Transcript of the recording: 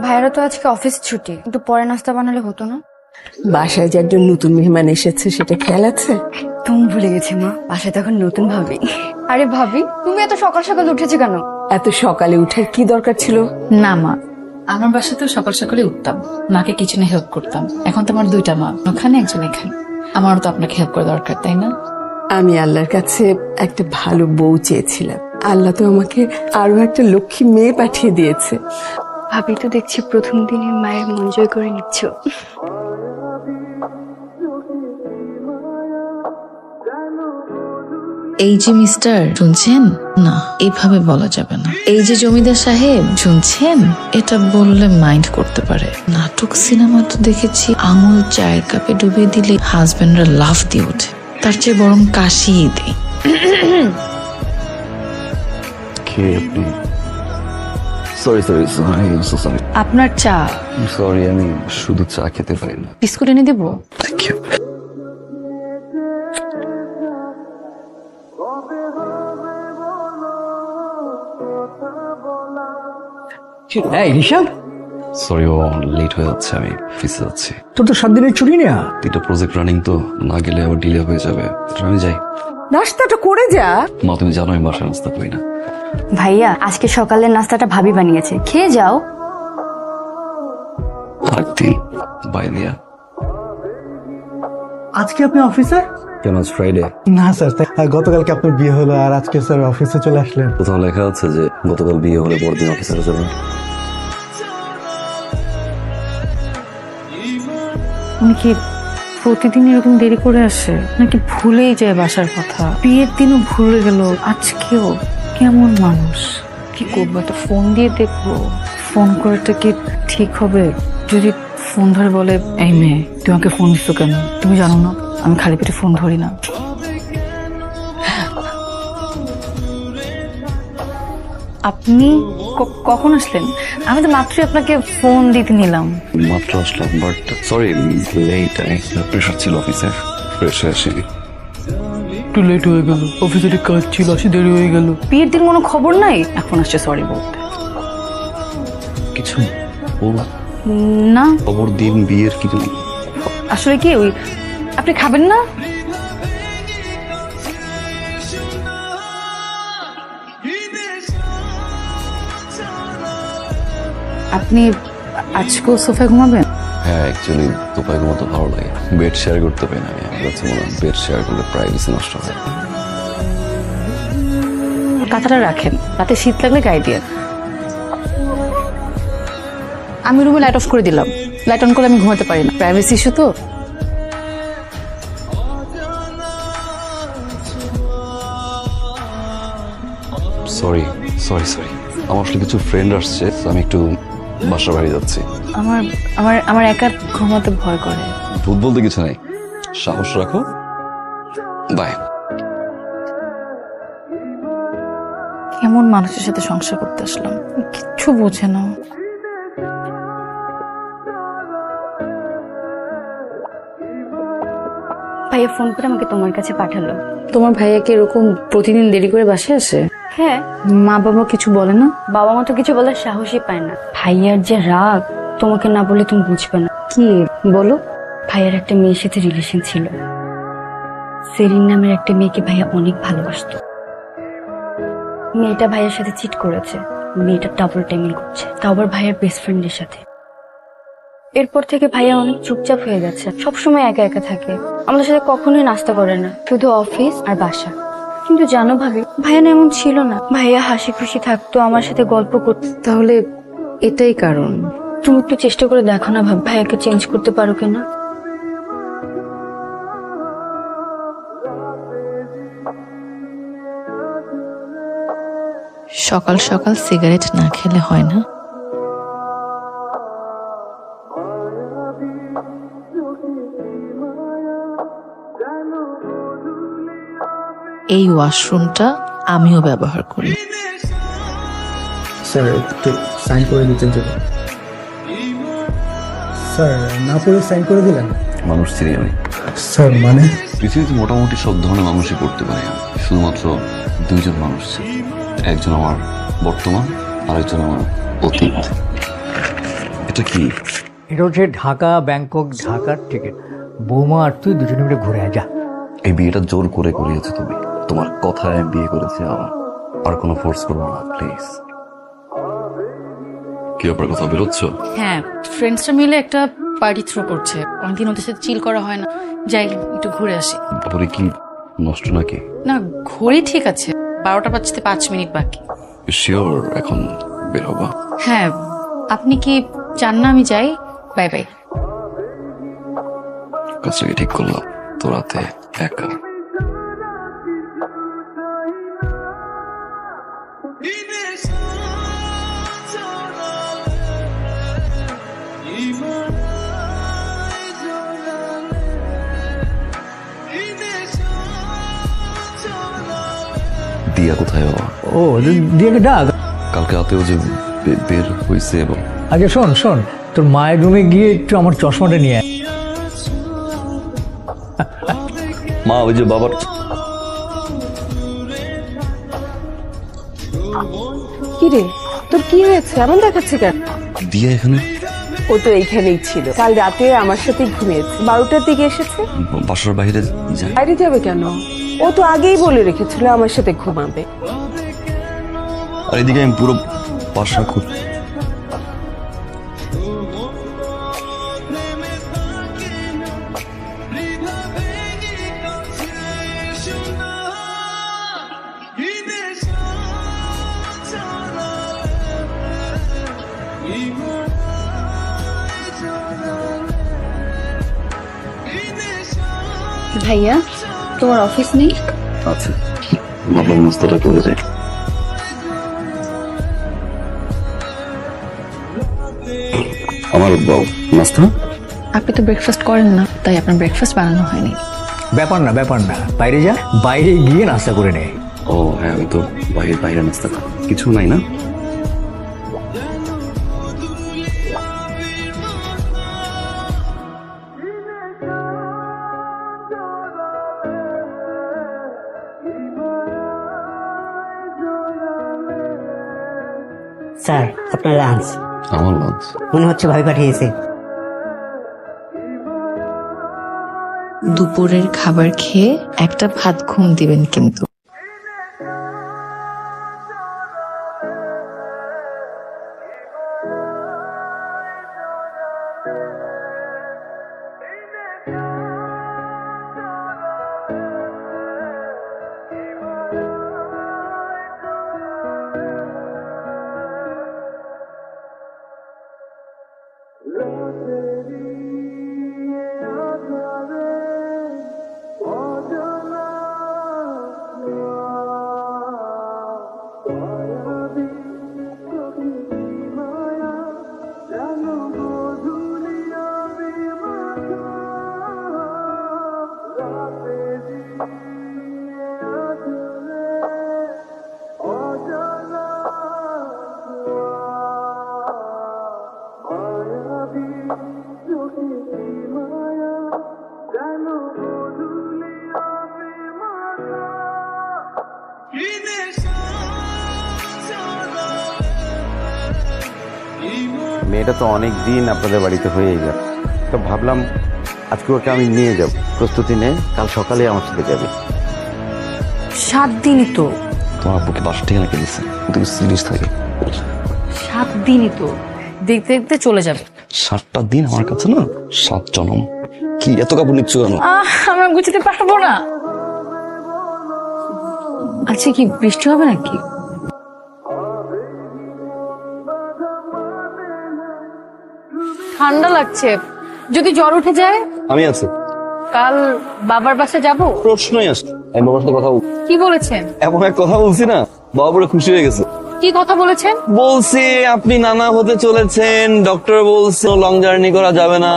ভাইয়ারা তো আজকে অফিস ছুটি, একটু পরে নাস্তা বানালে হতো না? বাসায় যে একজন নতুন মেহমান এসেছে সেটা খেয়াল আছে? তুমি ভুলে গেছি মা, বাসায় তখন নতুন ভাবি। আরে ভাবি, তুমি এত সকাল সকাল উঠেছো কেন? এত সকালে উঠার কি দরকার ছিল? না মা, আমার বাসায় তো সকাল সকালে উঠতাম, মাকে কিচেনে হেল্প করতাম। এখন তো আমার দুইটা মা, ওখানে একজন এখানে। আমারও তো আপনাকে হেল্প করা দরকার, তাই না? আমি আল্লাহর কাছে একটা ভালো বউ চেয়েছিলাম, আল্লাহ তো আমাকে আরো একটা লক্ষ্মী মেয়ে পাঠিয়ে দিয়েছে। ভাবি তো দেখছি প্রথম দিনে মায়ের মন জয় করে নিচ্ছ। এই যে মিস্টার, শুনছেন? না, এভাবে বলা যাবে না। এই যে জমিদার সাহেব, শুনছেন? এটা বললে মাইন্ড করতে পারে। নাটক সিনেমা তো দেখেছি, আঙুল চায়ের কাপে ডুবিয়ে দিলে হাজবেন্ডরা লাফ দিয়ে ওঠে। তার চেয়ে বরং কাশিয়ে দেই। কে আপনি? Sorry sorry sorry so sorry আপনার চা। সরি, আমি শুধু চা খেতে পারি না। বিস্কুট এনে দেবো? Thank you. এই ঋষাব, সরি, ও লেট হয়ে যাচ্ছে, আমি অফিসে যাচ্ছি। তোর তো 7 দিনের ছুটি নেয়া। দুটো প্রজেক্ট রানিং তো, না গেলে আবার ডিলে হয়ে যাবে। আমি যাই। নাস্তাটা করে যা। মা, তুমি জানো আমি বাসায় নাস্তা করি না। ভাইয়া, আজকে সকালের নাস্তাটা ভাবি বানিয়েছে, খেয়ে যাও। আরেকদিন বাই দিয়া। আজকে আপনি অফিসে? কেন, আজ ফ্রাইডে? না স্যার, গতকালকে আপনার বিয়ে হলো আর আজকে স্যার অফিসে চলে আসলেন। কোথাও লেখা আছে যে গতকাল বিয়ে হলে পরদিন অফিসারে যাবেন? উনি কি প্রতিদিন এরকম দেরি করে আসে, নাকি ভুলেই যায় বাসার কথা? বিয়ের দিনও ভুলে গেল, আজকেও। কেমন মানুষ! কি করবো, একটা ফোন দিয়ে দেখবো। ফোন করাটা কি ঠিক হবে? যদি ফোন ধরে বলে, এই মেয়ে তুমি আমাকে ফোন দিচ্ছ কেন? তুমি জানো না আমি খালি পেটে ফোন ধরি না। আপনি কখন আসলেন? আমি তো মাত্রই আপনাকে ফোন দিতে নিলাম। মাত্র আসলাম, বাট সরি লেট, প্রেশার ছিল অফিসের, ফ্রেশ হয়ে আসিনি। একটু লেট হয়ে গেল, অফিসে কাজ ছিল, আসি দেরি হয়ে গেল। বিয়ের দিন কোনো খবর নাই, এখন আসছে সরি বলতে। কিছু বল, না খবর দিন বিয়ের কিছু। আসলে কি, ওই আপনি খাবেন না? আপনি আজকেও সোফায় ঘুমাবেন? হ্যাঁ, অ্যাকচুয়ালি তোপায় ঘুমাতে ভালো লাগে, বেড শেয়ার করতে পারি না আমি। আমার কাছে মনে হয় বেড শেয়ার করলে প্রাইভেসি নষ্ট হয়। কাঁথাটা রাখেন, রাতে শীত লাগলে গায়ে দিয়ে। আমি রুমে লাইট অফ করে দিলাম, লাইট অন করলে আমি ঘুমাতে পারি না, প্রাইভেসি ইস্যু তো। সরি সরি সরি, আমার আসলে কিছু ফ্রেন্ড আসছে, তো আমি একটু বাসার বাড়ি যাচ্ছি। আমার আমার আমার একা ঘুমাতে ভয় করে। ভূত বলতে কিছু নাই, সাহস রাখো। বাই। কেমন মানুষের সাথে সংসার করতে আসলাম, কিচ্ছু বোঝে না। ভাইয়া ফোন করে আমাকে তোমার কাছে পাঠালো। তোমার ভাইয়া কি এরকম প্রতিদিন দেরি করে বাসায় আসে? হ্যাঁ। মা বাবা কিছু বলে না? বাবা মা তো কিছু বলার সাহসই পায় না। ভাইয়ার যে রাগ, তোমাকে না বলে তুমি বুঝবে না। কি বলো? ভাইয়ার একটা মেয়ের সাথে রিলেশন ছিল, সেরিন নামের একটা মেয়েকে ভাইয়া অনেক ভালোবাসতো। মেয়েটা ভাইয়ের সাথে চিট করেছে, মেয়েটা ডাবল টাইমিং করছে, তাও আবার ভাইয়ার বেস্ট ফ্রেন্ডের সাথে। এরপর থেকে ভাইয়া অনেক চুপচাপ হয়ে গেছে, সবসময় একা একা থাকে, আমাদের সাথে কখনোই নাস্তা করে না, শুধু অফিস আর বাসা। কিন্তু জানো ভাবি, ভাইয়া না এমন ছিল না, ভাইয়া হাসি খুশি থাকতো, আমার সাথে গল্প করতো। তাহলে এটাই কারণ? তুমি একটু চেষ্টা করে দেখো না ভাবি, ভাইয়াকে চেঞ্জ করতে পারো কিনা। সকাল সকাল সিগারেট না খেলে হয় না। এই ওয়াশরুমটা আমিও ব্যবহার করি। স্যার একটু সাইন করে দিতেন যদি। স্যার না পড়ে সাইন করে দিলেন? মানুষ চিনি আমি স্যার। মানে পৃথিবীতে মোটামুটি সব ধরনের মানুষই করতে পারি আমি, শুধুমাত্র দুইজন মানুষ ছিল, একজন আমার বর্তমান, আরেকজন আমার অতীত। এটা কি? এটা হচ্ছে ঢাকা ব্যাংকক ঢাকার টিকিট। বৌমা আর তুই দুজনে মিলে ঘুরে আয়, যা। এই বিয়েটা জোর করে করিয়েছো তুমি। তোমার কথায় বিয়ে করেছি আর কোনো ফোর্স করবো না প্লিজ। কি ব্যাপার, কথা বেরোচ্ছ? হ্যাঁ, ফ্রেন্ডসরা মিলে একটা পার্টি থ্রো করছে, অনেকদিন ওদের সাথে চিল করা হয় না, যাই একটু ঘুরে আসি। তারপরে কি নষ্ট নাকি? না, ঘড়ি ঠিক আছে, 12টা বাজতে 5 মিনিট বাকি। শিওর এখন বের হবা? হ্যাঁ, আপনি কি চান না আমি যাই? Bye bye. কাজটাকে ঠিক করলাম তো, রাতে একা। দিয়া কোথায় বাবা? ও, দিয়াকে ডাক। কালকে রাতেও যে বের হয়েছে এবং আচ্ছা শোন শোন, তোর মায়ের রুমে গিয়ে একটু আমার চশমাটা নিয়ে আয়। মা ওই যে বাবার কি রে, তোর কি হয়েছে? এমন দেখাচ্ছে কেন? দিয়া এখানে? ও তো এইখানেই ছিল, কাল রাতে আমার সাথে ঘুমিয়েছে, 12টার দিকে এসেছে। বাসার বাইরে যায়? বাইরে যাবে কেন? ও তো আগেই বলে রেখেছিল আমার সাথে ঘুমাবে। আর এদিকে আমি পুরো বাসা খুব ভাইয়া, তোমার অফিস নেই? আছে, ভাবলাম নাস্তাটা করে যাই। আমার নাস্তা? আপনি তো ব্রেকফাস্ট করেন না, তাই আপনার ব্রেকফাস্ট বানানো হয়নি। ব্যাপার না ব্যাপার না, বাইরে যা, বাইরে গিয়ে নাস্তা করে নে। ও হ্যাঁ, আমি তো বাইরে নাস্তা খাই। কিছু নাই না? স্যার, আপনার লাঞ্চ। আমার লাঞ্চ? মনে হচ্ছে ভাবি পাঠিয়েছে। দুপুরের খাবার খেয়ে একটা ভাত ঘুম দিবেন কিন্তু। মেয়েটা তো অনেক দিন আপনাদের বাড়িতে হয়ে গেল, তো ভাবলাম আজকে ওকে আমি নিয়ে যাব। প্রস্তুতি নে, কাল সকালে আমার সাথে যাবে। 7 দিনই তো। তোমার আব্বুকে বাসা ঠিকানা কে দিচ্ছে? তুমি সিরিজ থাকে। 7 দিনই তো, দেখতে দেখতে চলে যাবে। 7টা দিন আমার কাছে না 7 জনম। কি এত কাপড় নিচ্ছ কেন? আমরা গুছাতে পারবো না। আচ্ছা, কি বৃষ্টি হবে নাকি? ঠান্ডা লাগছে, যদি জ্বর উঠে যায়? আমি আছি। কাল বাবার বাসায় যাব। প্রশ্নই আসছে। আমি বাবার সাথে কথা কি বলেছেন? এমন এক কথা বলছি না, বাবা পুরো খুশি হয়ে গেছে। কি কথা বলেছেন? বলছি আপনি নানা হতে চলেছেন, ডক্টর বলছে লং জার্নি করা যাবে না।